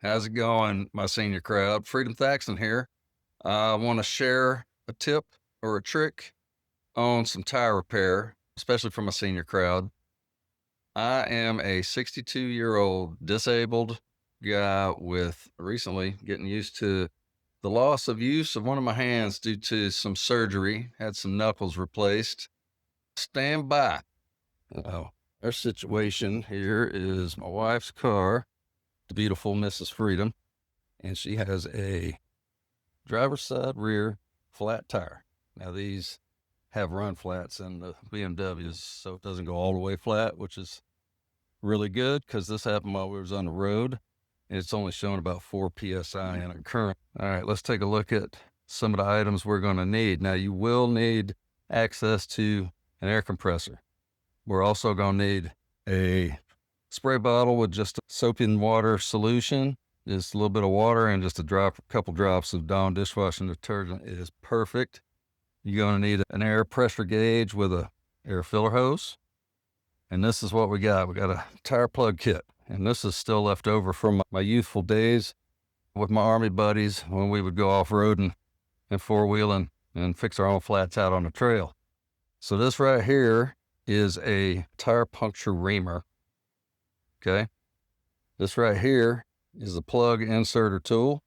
How's it going, my senior crowd? Freedom Thaxton here. I want to share a tip or a trick on some tire repair, especially for my senior crowd. I am a 62-year-old disabled guy with recently getting used to the loss of use of one of my hands due to some surgery, had some knuckles replaced. Stand by. Oh, our situation here is my wife's car, the beautiful Mrs. Freedom, and she has a driver's side rear flat tire. Now these have run flats in the BMWs, so it doesn't go all the way flat, which is really good because this happened while we was on the road and it's only showing about 4 PSI in a current. All right, let's take a look at some of the items we're going to need. Now you will need access to an air compressor. We're also going to need a spray bottle with just a soap and water solution. Just a little bit of water and just a couple drops of Dawn dishwashing detergent is perfect. You're going to need an air pressure gauge with a air filler hose. And this is what we got. We got a tire plug kit. And this is still left over from my youthful days with my Army buddies when we would go off-roading and four-wheeling and fix our own flats out on the trail. So this right here is a tire puncture reamer. Okay. This right here is the plug inserter tool.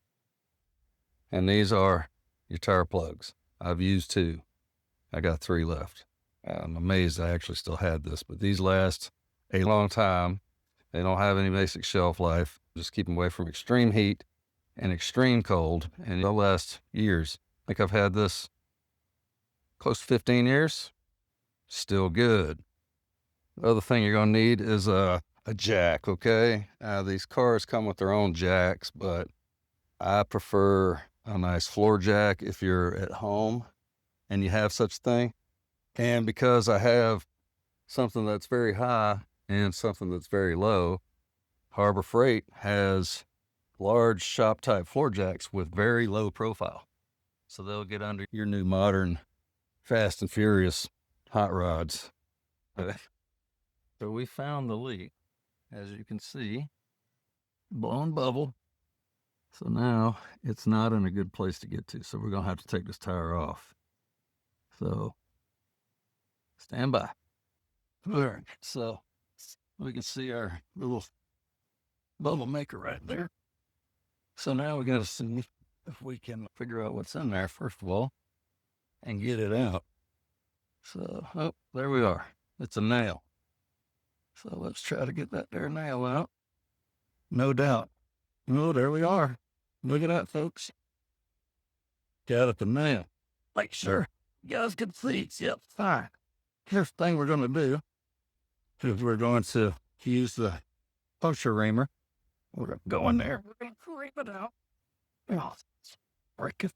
And these are your tire plugs. I've used 2. I got 3 left. I'm amazed I actually still had this, but these last a long time. They don't have any basic shelf life. Just keep them away from extreme heat and extreme cold, and they'll last years. I think I've had this close to 15 years. Still good. The other thing you're going to need is a jack, okay? These cars come with their own jacks, but I prefer a nice floor jack if you're at home and you have such a thing. And because I have something that's very high and something that's very low, Harbor Freight has large shop type floor jacks with very low profile. So they'll get under your new modern Fast and Furious hot rods. So we found the leak, as you can see, blowing bubble. So now it's not in a good place to get to. So we're going to have to take this tire off. So stand by. All right. So we can see our little bubble maker right there. So now we got to see if we can figure out what's in there, first of all, and get it out. So, oh, there we are. It's a nail. So let's try to get that there nail out. No doubt. Oh, there we are. Look at that, folks. Got it, the nail. Make sure you guys can see. Yep, fine. Here's the thing we're going to do is we're going to use the puncture reamer. We're going to go in there. We're going to ream it out. Oh, break it.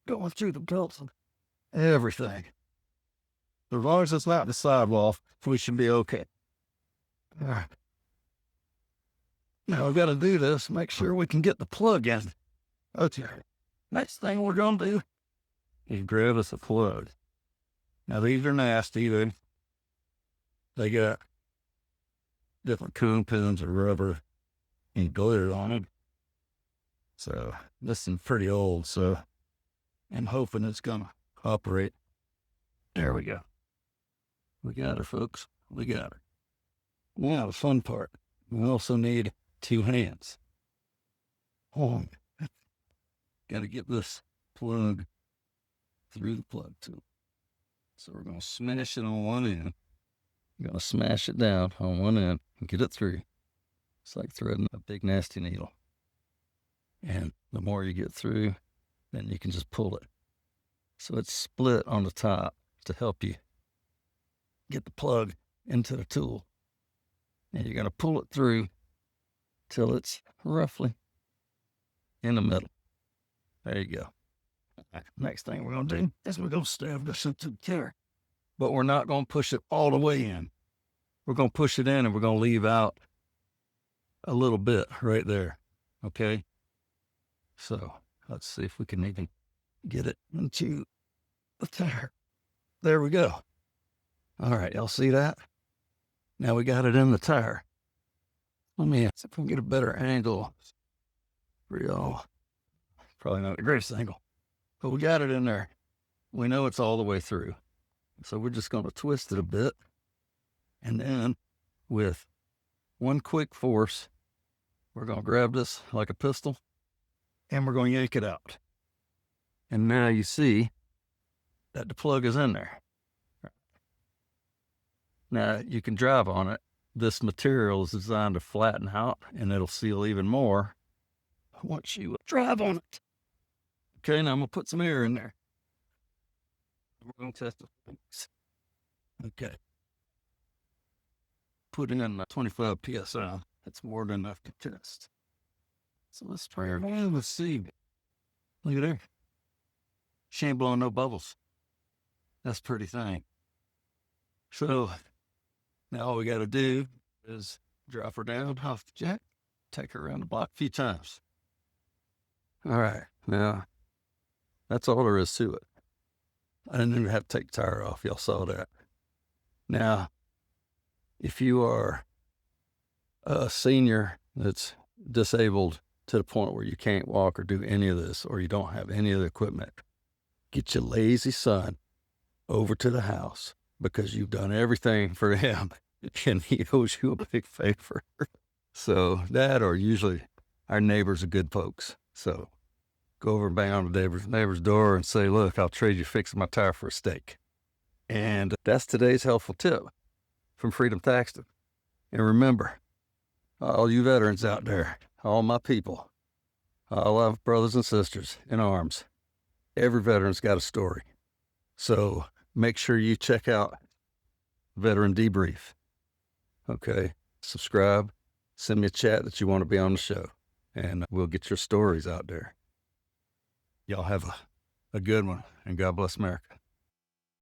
Going through the belts and everything. As long as it's not the sidewall, we should be okay. All right. Now we've got to do this, make sure we can get the plug in. Okay. Next thing we're going to do is grab us a plug. Now these are nasty. They got different coon pins or rubber and glitter on them. So this is pretty old, so I'm hoping it's going to operate. There we go. We got her, folks. We got her. Now the fun part. We also need 2 hands. Oh, got to get this plug through the plug tool. So we're going to smash it on one end. We're going to smash it down on one end and get it through. It's like threading a big nasty needle. And the more you get through, then you can just pull it. So it's split on the top to help you get the plug into the tool. And you're going to pull it through till it's roughly in the middle. There you go. Next thing we're going to do is we're going to stab this into the tire. But we're not going to push it all the way in. We're going to push it in and we're going to leave out a little bit right there. Okay? So let's see if we can even get it into the tire. There we go. All right, y'all see that? Now we got it in the tire. Let me see if we can get a better angle real, probably not the greatest angle, but we got it in there. We know it's all the way through. So we're just going to twist it a bit. And then with one quick force, we're going to grab this like a pistol and we're going to yank it out. And now you see that the plug is in there. Now you can drive on it. This material is designed to flatten out and it'll seal even more once you drive on it. Okay, now I'm going to put some air in there. We're going to test the things. Okay. Put in 25 psi. That's more than enough to test. So let's try it on. Let's see. Look at there. She ain't blowing no bubbles. That's a pretty thing. So now all we got to do is drop her down off the jack, take her around the block a few times. All right. Now, that's all there is to it. I didn't even have to take the tire off. Y'all saw that. Now, if you are a senior that's disabled to the point where you can't walk or do any of this, or you don't have any of the equipment, get your lazy son over to the house because you've done everything for him and he owes you a big favor. So that, or usually our neighbors are good folks. So go over and bang on the neighbor's door and say, look, I'll trade you fixing my tire for a steak. And that's today's helpful tip from Freedom Thaxton. And remember, all you veterans out there, all my people, all our brothers and sisters in arms, every veteran's got a story. So make sure you check out Veteran Debrief. Okay, subscribe, send me a chat that you want to be on the show, and we'll get your stories out there. Y'all have a good one, and God bless America.